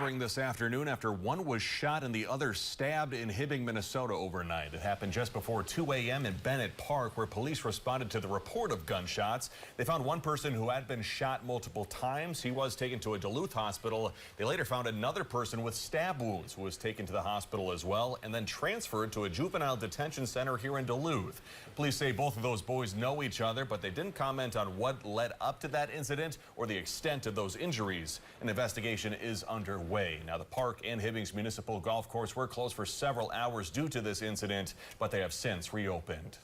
recovering this afternoon after one was shot and the other stabbed in Hibbing, Minnesota overnight. It happened just before 2 a.m. in Bennett Park, where police responded to the report of gunshots. They found one person who had been shot multiple times. He was taken to a Duluth hospital. They later found another person with stab wounds who was taken to the hospital as well and then transferred to a juvenile detention center here in Duluth. Police say both of those boys know each other, but they didn't comment on what led up to that incident or the extent of those injuries. An investigation is underway. Now, the park and Hibbing's municipal golf course were closed for several hours due to this incident, but they have since reopened.